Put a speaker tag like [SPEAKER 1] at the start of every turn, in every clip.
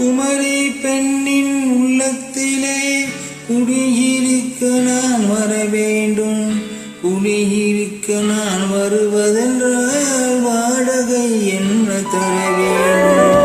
[SPEAKER 1] குமரி பெண்ணின் உள்ளத்திலே குடியிருக்க நான் வர வேண்டும். குடியிருக்க நான் வருவதென்றால் வாடகை என்ன தர வேண்டும்?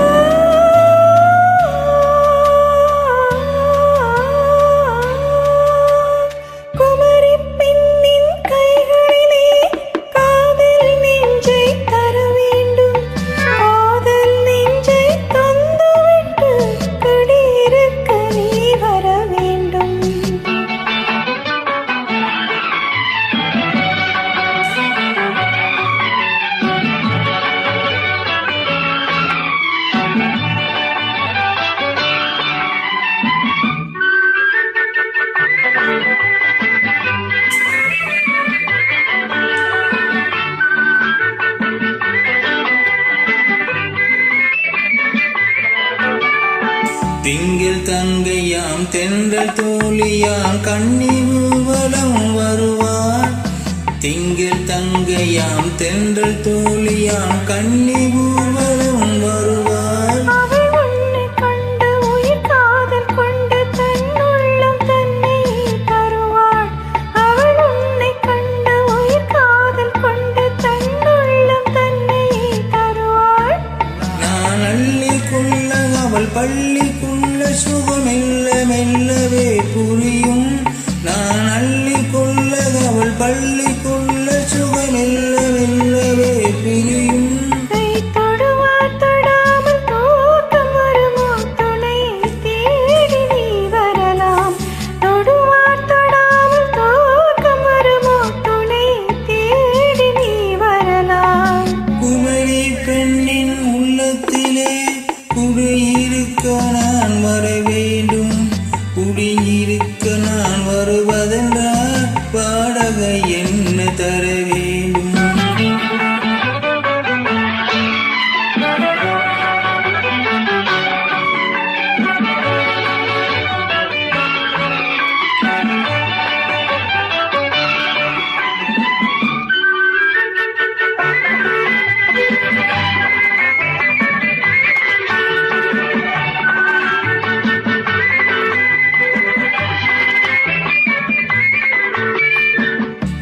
[SPEAKER 1] திங்கள் தங்கையாம் தென்றல் தோழியாம் கண்ணி ஊர்வலம் வருவாள். திங்கள் தங்கையாம் தென்றல் தோழியாம் கண்ணி ஊர்வலம் வருவாள். நான் அள்ளிக்கொள்ள அவள் பள்ளிக்குள்ள சுகமெல்ல மெல்லவே புரியும். நான் அள்ளிக்கொள்ள அவள் பள்ளிக்குள்ள சுகமெல்ல மெல்லவே புரியும். குமரி பெண்ணின் உள்ளத்திலே குடியிருக்க நான் வர வேண்டும். குடியிருக்க நான் வருவதென்றால் வாடகை என்ன தர வேண்டும்?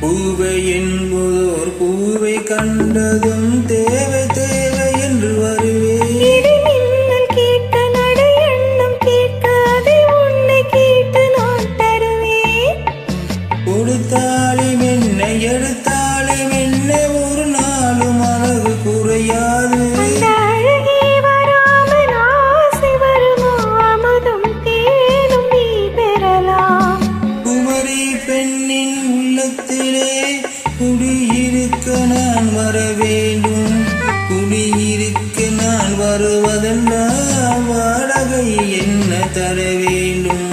[SPEAKER 1] பூவை என்பதோர் பூவை கண்டதும் தேவை தேவை என்று வருவேன். கொடுத்தாலும் என்ன எடுத்தாலும் என்ன ஒரு நாளும் அழகு குறையாது. குமரி பெண்ணின் உள்ளத்திலே குடியிருக்க நான் வர வேண்டும். குடியிருக்க நான் வருவதென்றால் வாடகை என்ன தர வேண்டும்?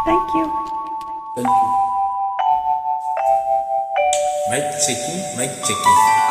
[SPEAKER 2] Thank you.
[SPEAKER 1] Thank you. Mic checking, mic checking.